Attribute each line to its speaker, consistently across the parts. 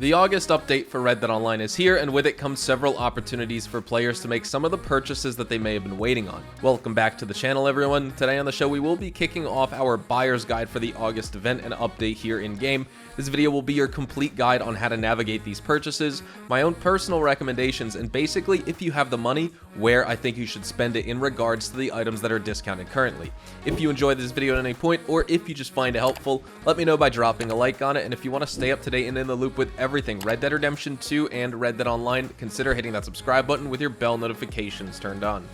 Speaker 1: The August update for Red Dead Online is here, and with it comes several opportunities for players to make some of the purchases that they may have been waiting on. Welcome back to the channel, everyone. Today on the show, we will be kicking off our buyer's guide for the August event and update here in-game. This video will be your complete guide on how to navigate these purchases, my own personal recommendations, and basically, if you have the money, where I think you should spend it in regards to the items that are discounted currently. If you enjoyed this video at any point, or if you just find it helpful, let me know by dropping a like on it, and if you want to stay up to date and in the loop with everything Red Dead Redemption 2 and Red Dead Online, consider hitting that subscribe button with your bell notifications turned on.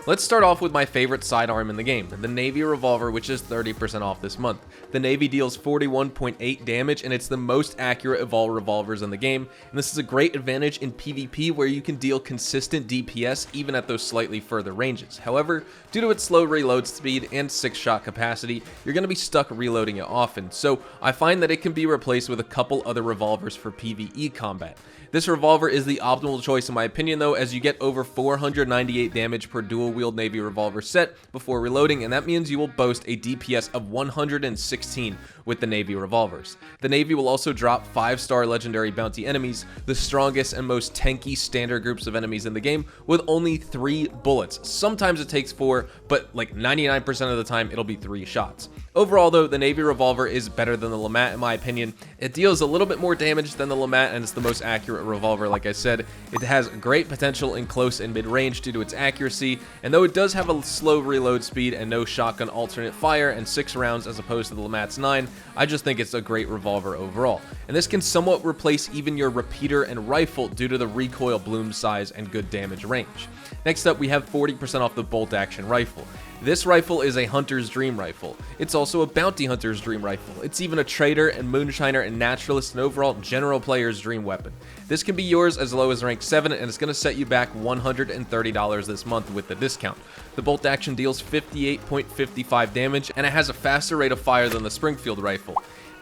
Speaker 1: Let's start off with my favorite sidearm in the game, the Navy Revolver, which is 30% off this month. The Navy deals 41.8 damage, and it's the most accurate of all revolvers in the game, and this is a great advantage in PvP where you can deal consistent DPS even at those slightly further ranges. However, due to its slow reload speed and 6-shot capacity, you're going to be stuck reloading it often, so I find that it can be replaced with a couple other revolvers for PvE combat. This revolver is the optimal choice in my opinion though, as you get over 498 damage per dual-wield Navy revolver set before reloading, and that means you will boast a DPS of 116 with the Navy revolvers. The Navy will also drop 5-star legendary bounty enemies, the strongest and most tanky standard groups of enemies in the game, with only 3 bullets. Sometimes it takes 4, but like 99% of the time it'll be 3 shots. Overall though, the Navy revolver is better than the LeMat in my opinion. It deals a little bit more damage than the LeMat, and it's the most accurate revolver like I said. It has great potential in close and mid-range due to its accuracy, and though it does have a slow reload speed and no shotgun alternate fire and 6 rounds as opposed to the LeMat's 9, I just think it's a great revolver overall. And this can somewhat replace even your repeater and rifle due to the recoil bloom size and good damage range. Next up, we have 40% off the bolt action rifle. This rifle is a hunter's dream rifle. It's also a bounty hunter's dream rifle. It's even a trader and moonshiner and naturalist and overall general player's dream weapon. This can be yours as low as rank 7, and it's going to set you back $130 this month with the discount. The bolt action deals 58.55 damage, and it has a faster rate of fire than the Springfield Rifle.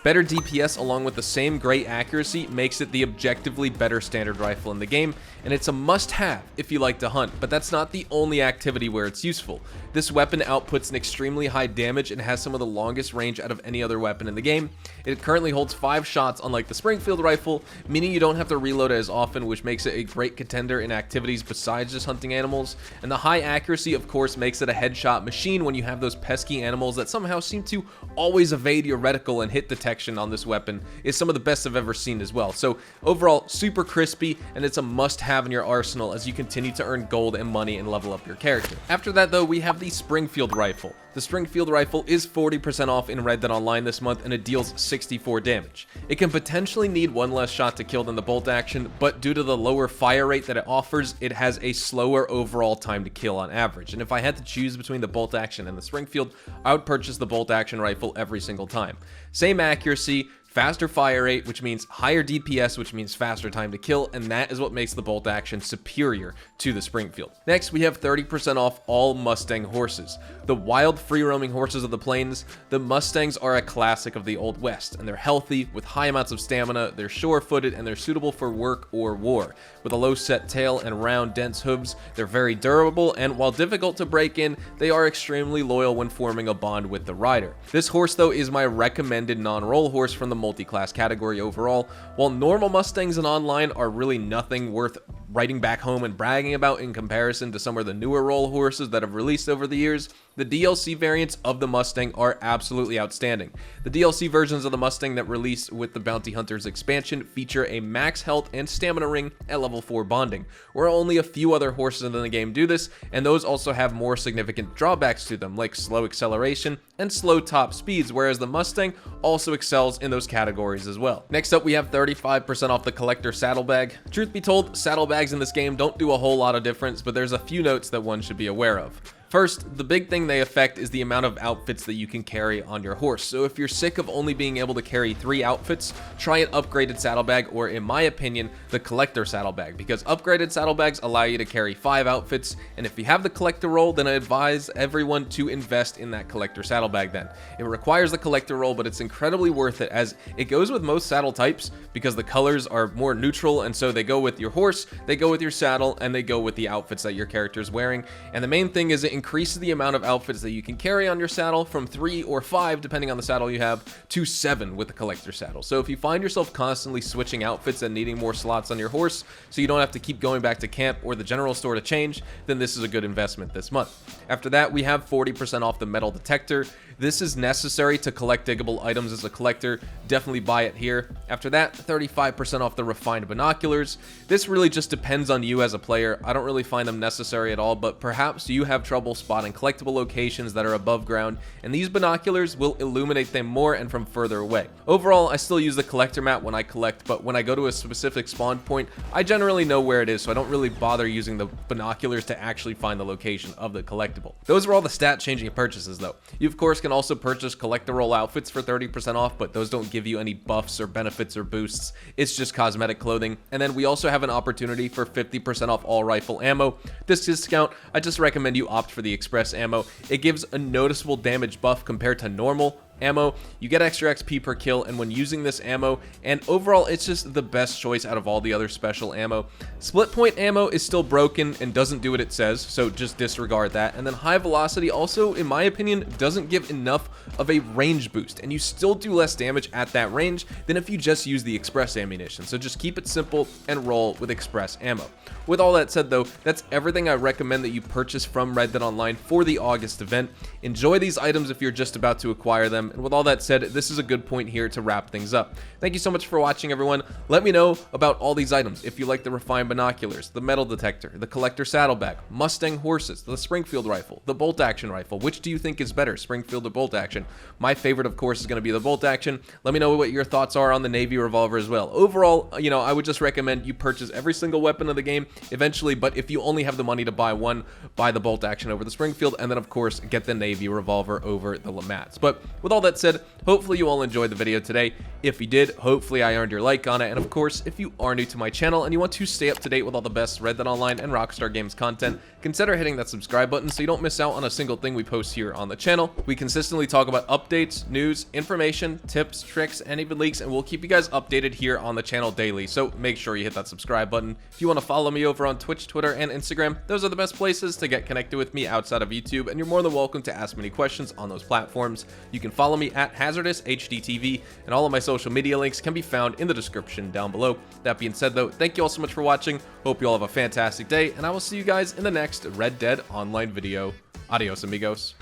Speaker 1: Better DPS along with the same great accuracy makes it the objectively better standard rifle in the game, and it's a must-have if you like to hunt, but that's not the only activity where it's useful. This weapon outputs an extremely high damage and has some of the longest range out of any other weapon in the game. It currently holds 5 shots unlike the Springfield Rifle, meaning you don't have to reload it as often, which makes it a great contender in activities besides just hunting animals. And the high accuracy of course makes it a headshot machine when you have those pesky animals that somehow seem to always evade your reticle, and hit detection on this weapon is some of the best I've ever seen as well. So overall, super crispy, and it's a must-have in your arsenal as you continue to earn gold and money and level up your character. After that though, we have the Springfield Rifle. The Springfield Rifle is 40% off in Red Dead Online this month, and it deals 64 damage. It can potentially need 1 less shot to kill than the bolt action, but due to the lower fire rate that it offers, it has a slower overall time to kill on average. And if I had to choose between the bolt action and the Springfield, I would purchase the bolt action rifle every single time. Same accuracy, faster fire rate, which means higher DPS, which means faster time to kill, and that is what makes the bolt action superior to the Springfield. Next, we have 30% off all Mustang horses. The wild, free-roaming horses of the plains, the Mustangs are a classic of the Old West, and they're healthy, with high amounts of stamina, they're sure-footed, and they're suitable for work or war. With a low-set tail and round, dense hooves, they're very durable, and while difficult to break in, they are extremely loyal when forming a bond with the rider. This horse, though, is my recommended non-roll horse from the multi-class category overall. While normal Mustangs in online are really nothing worth writing back home and bragging about in comparison to some of the newer roll horses that have released over the years, the DLC variants of the Mustang are absolutely outstanding. The DLC versions of the Mustang that released with the Bounty Hunters expansion feature a max health and stamina ring at level 4 bonding, where only a few other horses in the game do this, and those also have more significant drawbacks to them, like slow acceleration and slow top speeds, whereas the Mustang also excels in those categories as well. Next up, we have 35% off the Collector Saddlebag. Truth be told, saddlebags in this game don't do a whole lot of difference, but there's a few notes that one should be aware of. First, the big thing they affect is the amount of outfits that you can carry on your horse. So if you're sick of only being able to carry 3 outfits, try an upgraded saddlebag, or in my opinion, the collector saddlebag, because upgraded saddlebags allow you to carry 5 outfits, and if you have the collector roll, then I advise everyone to invest in that collector saddlebag then. It requires the collector roll, but it's incredibly worth it as it goes with most saddle types because the colors are more neutral, and so they go with your horse, they go with your saddle, and they go with the outfits that your character is wearing. And the main thing is it increases the amount of outfits that you can carry on your saddle from 3 or 5, depending on the saddle you have, to 7 with the collector saddle. So if you find yourself constantly switching outfits and needing more slots on your horse so you don't have to keep going back to camp or the general store to change, then this is a good investment this month. After that, we have 40% off the metal detector. This is necessary to collect diggable items as a collector. Definitely buy it here. After that, 35% off the refined binoculars. This really just depends on you as a player. I don't really find them necessary at all, but perhaps you have trouble spotting collectible locations that are above ground, and these binoculars will illuminate them more and from further away. Overall, I still use the collector map when I collect, but when I go to a specific spawn point, I generally know where it is, so I don't really bother using the binoculars to actually find the location of the collectible. Those are all the stat-changing purchases, though. You, of course, can also purchase collector roll outfits for 30% off, but those don't give you any buffs or benefits or boosts. It's just cosmetic clothing. And then we also have an opportunity for 50% off all rifle ammo. This discount, I just recommend you opt for the express ammo. It gives a noticeable damage buff compared to normal ammo. You get extra XP per kill, and when using this ammo, and overall it's just the best choice out of all the other special ammo. Split point ammo is still broken and doesn't do what it says, so just disregard that. And then high velocity also, in my opinion, doesn't give enough of a range boost, and you still do less damage at that range than if you just use the express ammunition. So just keep it simple and roll with express ammo. With all that said though, that's everything I recommend that you purchase from Red Dead Online for the August event. Enjoy these items if you're just about to acquire them. And with all that said, this is a good point here to wrap things up. Thank you so much for watching, everyone. Let me know about all these items. If you like the refined binoculars, the metal detector, the collector saddlebag, Mustang horses, the Springfield rifle, the bolt action rifle, which do you think is better, Springfield or bolt action? My favorite, of course, is going to be the bolt action. Let me know what your thoughts are on the Navy revolver as well. Overall, I would just recommend you purchase every single weapon of the game eventually, but if you only have the money to buy one, buy the bolt action over the Springfield, and then of course get the Navy revolver over the Lamats. But with all that said, hopefully you all enjoyed the video today. If you did, hopefully I earned your like on it. And of course, if you are new to my channel and you want to stay up to date with all the best Red Dead Online and Rockstar Games content, consider hitting that subscribe button so you don't miss out on a single thing we post here on the channel. We consistently talk about updates, news, information, tips, tricks, and even leaks, and we'll keep you guys updated here on the channel daily, so make sure you hit that subscribe button. If you want to follow me over on Twitch, Twitter, and Instagram, those are the best places to get connected with me outside of YouTube, and you're more than welcome to ask me any questions on those platforms. You can follow me at HazardousHDTV, and all of my social media links can be found in the description down below. That being said though, thank you all so much for watching. Hope you all have a fantastic day, and I will see you guys in the next Red Dead Online video. Adios, amigos.